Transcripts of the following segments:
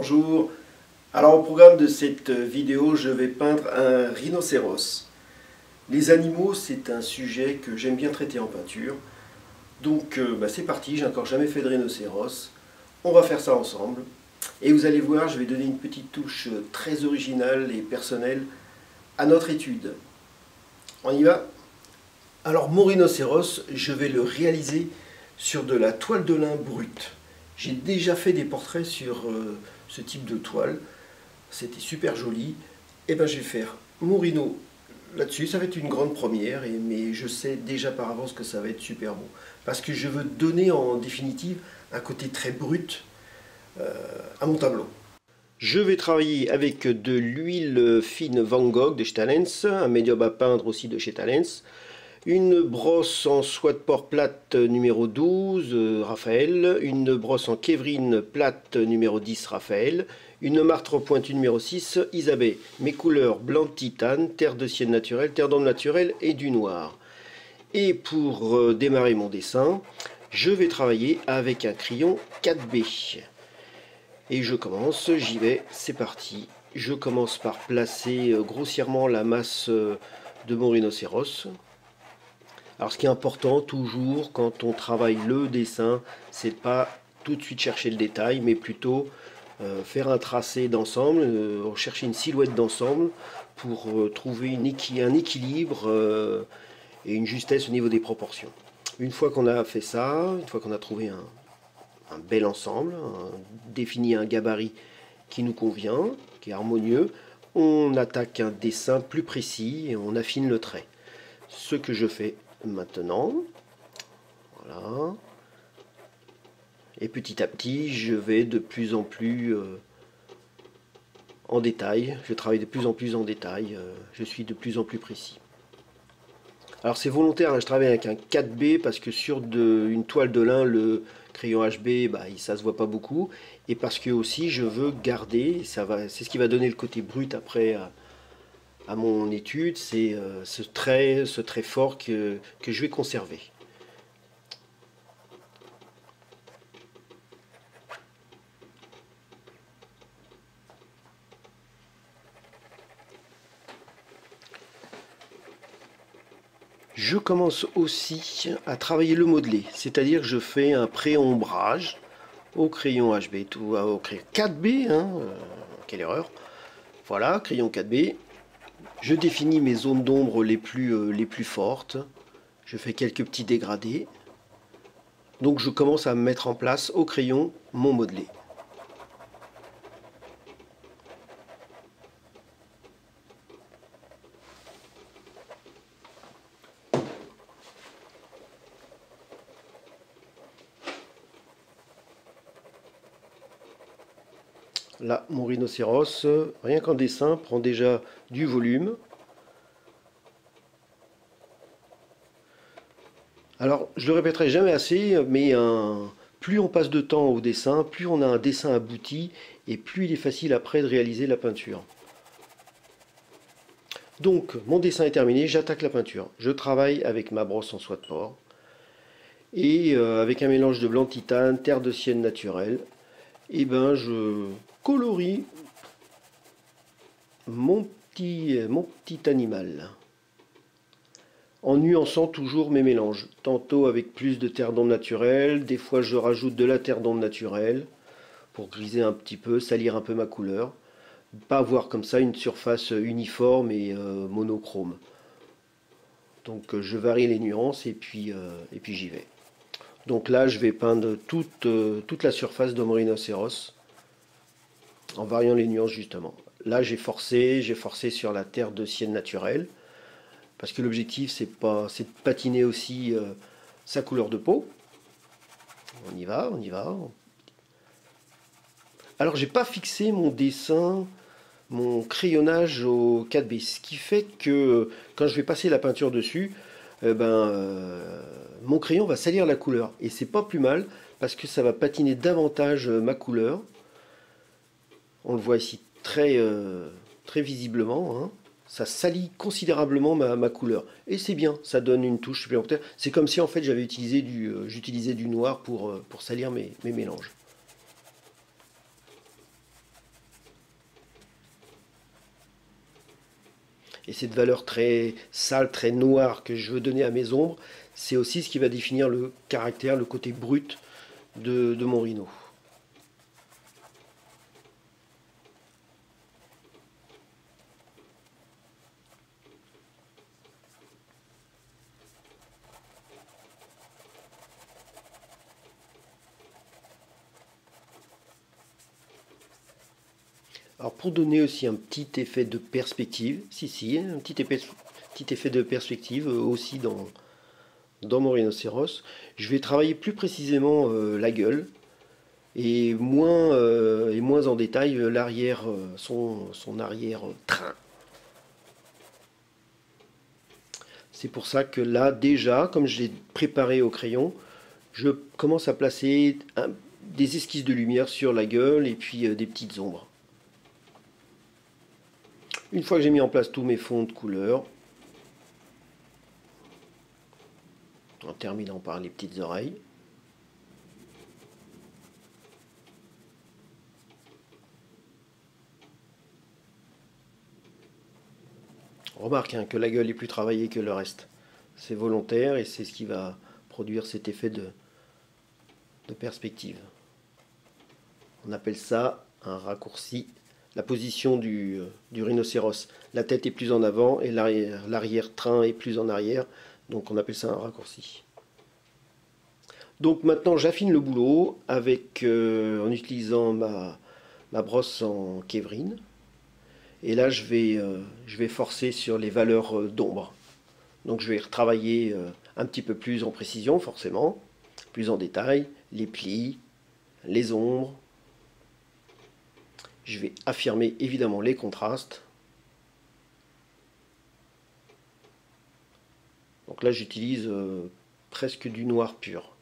Bonjour. Alors au programme de cette vidéo, je vais peindre un rhinocéros. Les animaux, c'est un sujet que j'aime bien traiter en peinture. Donc c'est parti, j'ai encore jamais fait de rhinocéros. On va faire ça ensemble. Et vous allez voir, je vais donner une petite touche très originale et personnelle à notre étude. On y va? Alors mon rhinocéros, je vais le réaliser sur de la toile de lin brute. J'ai déjà fait des portraits sur ce type de toile. C'était super joli. Et ben je vais faire mon rhino là-dessus. Ça va être une grande première, mais je sais déjà par avance que ça va être super beau. Parce que je veux donner en définitive un côté très brut à mon tableau. Je vais travailler avec de l'huile fine Van Gogh de chez Talens, un médium à peindre aussi de chez Talens, une brosse en soie de porc plate numéro 12, Raphaël, une brosse en kévrine plate numéro 10, Raphaël, une martre pointue numéro 6, Isabelle. Mes couleurs blanc de titane, terre de sienne naturelle, terre d'ombre naturelle et du noir. Et pour démarrer mon dessin, je vais travailler avec un crayon 4B. Et je commence, j'y vais, c'est parti. Je commence par placer grossièrement la masse de mon rhinocéros. Alors ce qui est important toujours quand on travaille le dessin, c'est pas tout de suite chercher le détail, mais plutôt faire un tracé d'ensemble, chercher une silhouette d'ensemble pour trouver un équilibre et une justesse au niveau des proportions. Une fois qu'on a fait ça, une fois qu'on a trouvé un bel ensemble, défini un gabarit qui nous convient, qui est harmonieux, on attaque un dessin plus précis et on affine le trait. Ce que je fais maintenant, voilà. Et petit à petit, je vais de plus en plus en détail. Je travaille de plus en plus en détail. Je suis de plus en plus précis. Alors c'est volontaire, hein, je travaille avec un 4B parce que sur une toile de lin, le crayon HB, ça se voit pas beaucoup. Et parce que aussi je veux garder, c'est ce qui va donner le côté brut après à mon étude, c'est ce trait fort que je vais conserver. Je commence aussi à travailler le modelé, c'est-à-dire que je fais un pré-ombrage au crayon HB, au crayon 4B, hein, quelle erreur. Voilà, crayon 4B. Je définis mes zones d'ombre les plus fortes. Je fais quelques petits dégradés. Donc je commence à mettre en place au crayon mon modelé. Là, mon rhinocéros, rien qu'en dessin, prend déjà du volume. Alors, je le répéterai jamais assez, mais plus on passe de temps au dessin, plus on a un dessin abouti, et plus il est facile après de réaliser la peinture. Donc, mon dessin est terminé, j'attaque la peinture. Je travaille avec ma brosse en soie de porc, et avec un mélange de blanc de titane, terre de sienne naturelle, et je colorie mon petit animal en nuançant toujours mes mélanges. Tantôt avec plus de terre d'ombre naturelle, des fois je rajoute de la terre d'ombre naturelle pour griser un petit peu, salir un peu ma couleur. Pas avoir comme ça une surface uniforme et monochrome. Donc je varie les nuances et puis j'y vais. Donc là je vais peindre toute la surface de mon rhinocéros en variant les nuances justement. Là j'ai forcé sur la terre de sienne naturelle. Parce que l'objectif, c'est de patiner aussi sa couleur de peau. On y va, on y va. Alors, j'ai pas fixé mon dessin, mon crayonnage au 4B. Ce qui fait que quand je vais passer la peinture dessus, mon crayon va salir la couleur. Et c'est pas plus mal, parce que ça va patiner davantage ma couleur. On le voit ici très visiblement, hein. Ça salit considérablement ma couleur. Et c'est bien, ça donne une touche supplémentaire. C'est comme si en fait j'utilisais du noir pour salir mes mélanges. Et cette valeur très sale, très noire que je veux donner à mes ombres, c'est aussi ce qui va définir le caractère, le côté brut de mon Rhino. Alors pour donner aussi un petit effet de perspective, un petit effet de perspective aussi dans mon rhinocéros, je vais travailler plus précisément la gueule et moins en détail l'arrière, son arrière-train. C'est pour ça que là déjà, comme je l'ai préparé au crayon, je commence à placer des esquisses de lumière sur la gueule et puis des petites ombres. Une fois que j'ai mis en place tous mes fonds de couleurs, en terminant par les petites oreilles, remarque que la gueule est plus travaillée que le reste. C'est volontaire et c'est ce qui va produire cet effet de perspective. On appelle ça un raccourci. La position du rhinocéros. La tête est plus en avant et l'arrière-train est plus en arrière. Donc on appelle ça un raccourci. Donc maintenant j'affine le boulot en utilisant ma brosse en Kevrin. Et là je vais forcer sur les valeurs d'ombre. Donc je vais retravailler un petit peu plus en précision forcément, plus en détail, les plis, les ombres. Je vais affirmer évidemment les contrastes. Donc là j'utilise presque du noir pur.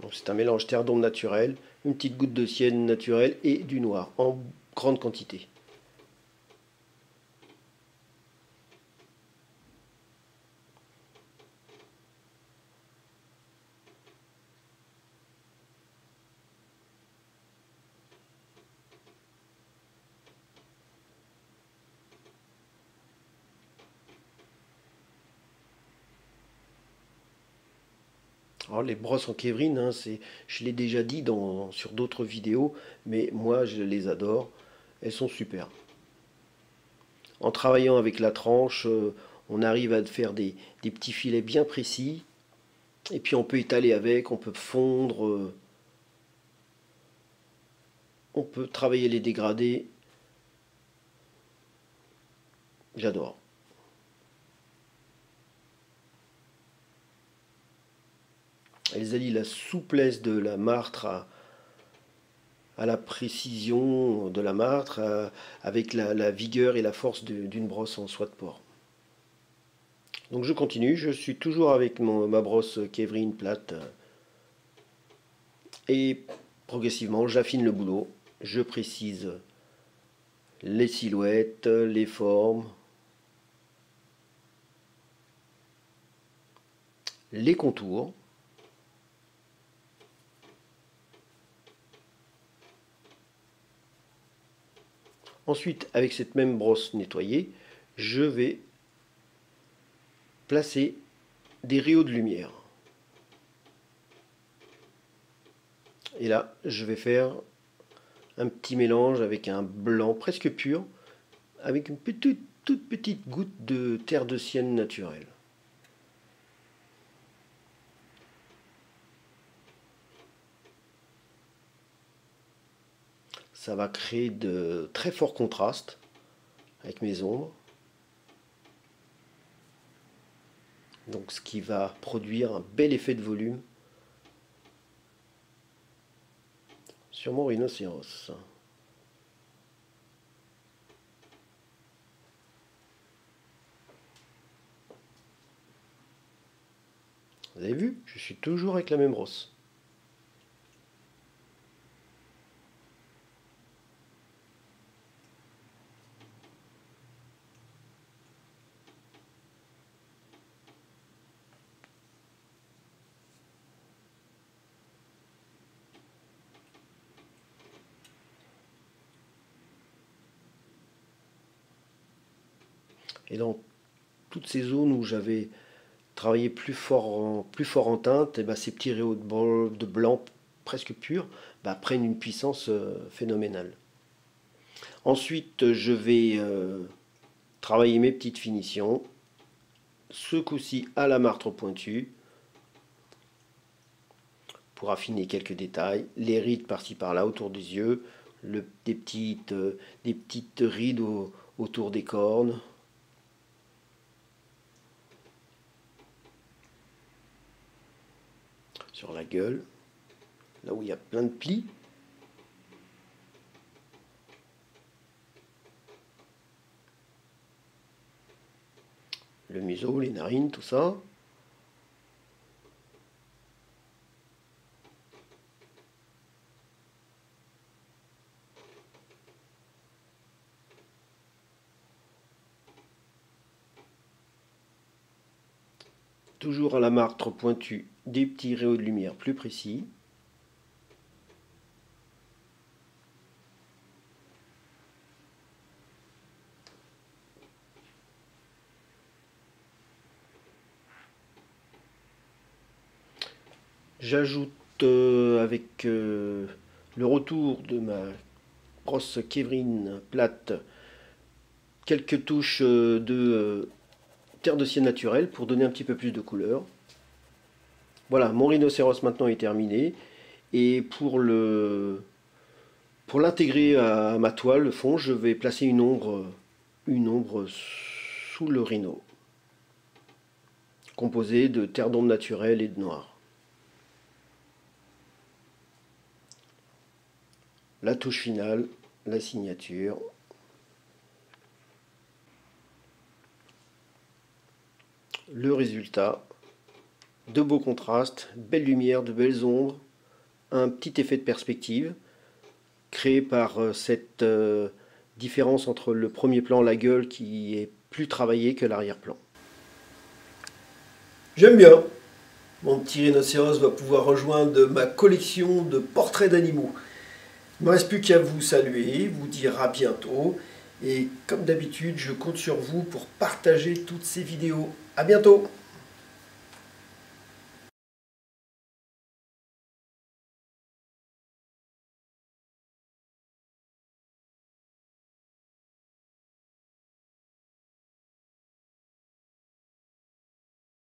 Donc c'est un mélange terre d'ombre naturelle, une petite goutte de sienne naturelle et du noir en grande quantité. Alors les brosses en Kevrin, je l'ai déjà dit sur d'autres vidéos, mais moi je les adore, elles sont super. En travaillant avec la tranche, on arrive à faire des petits filets bien précis, et puis on peut étaler avec, on peut fondre, on peut travailler les dégradés. J'adore. Elles allient la souplesse de la martre à la précision de la martre, avec la vigueur et la force d'une brosse en soie de porc. Donc je continue, je suis toujours avec ma brosse Kevrin plate et progressivement j'affine le boulot, je précise les silhouettes, les formes, les contours. Ensuite, avec cette même brosse nettoyée, je vais placer des rayons de lumière. Et là, je vais faire un petit mélange avec un blanc presque pur, avec une toute petite goutte de terre de sienne naturelle. Ça va créer de très forts contrastes avec mes ombres. Donc ce qui va produire un bel effet de volume sur mon rhinocéros. Vous avez vu, je suis toujours avec la même brosse. Et dans toutes ces zones où j'avais travaillé plus fort en teinte, et ben, ces petits rayons de blanc presque pur prennent une puissance phénoménale. Ensuite, je vais travailler mes petites finitions, ce coup-ci à la martre pointue, pour affiner quelques détails, les rides par-ci par-là autour des yeux, des petites rides autour des cornes. Sur la gueule, là où il y a plein de plis. Le museau, les narines, tout ça. Toujours à la martre pointue, des petits rayons de lumière plus précis. J'ajoute avec le retour de ma brosse Kevrin plate quelques touches de terre de ciel naturelle pour donner un petit peu plus de couleur. Voilà, mon rhinocéros maintenant est terminé. Et pour l'intégrer à ma toile, le fond, je vais placer une ombre sous le rhino, composée de terre d'ombre naturelle et de noir. La touche finale, la signature. Le résultat, de beaux contrastes, belle lumière, de belles ombres, un petit effet de perspective créé par cette différence entre le premier plan, la gueule qui est plus travaillée que l'arrière-plan. J'aime bien. Mon petit rhinocéros va pouvoir rejoindre ma collection de portraits d'animaux. Il ne me reste plus qu'à vous saluer, vous dire à bientôt. Et comme d'habitude, je compte sur vous pour partager toutes ces vidéos. À bientôt!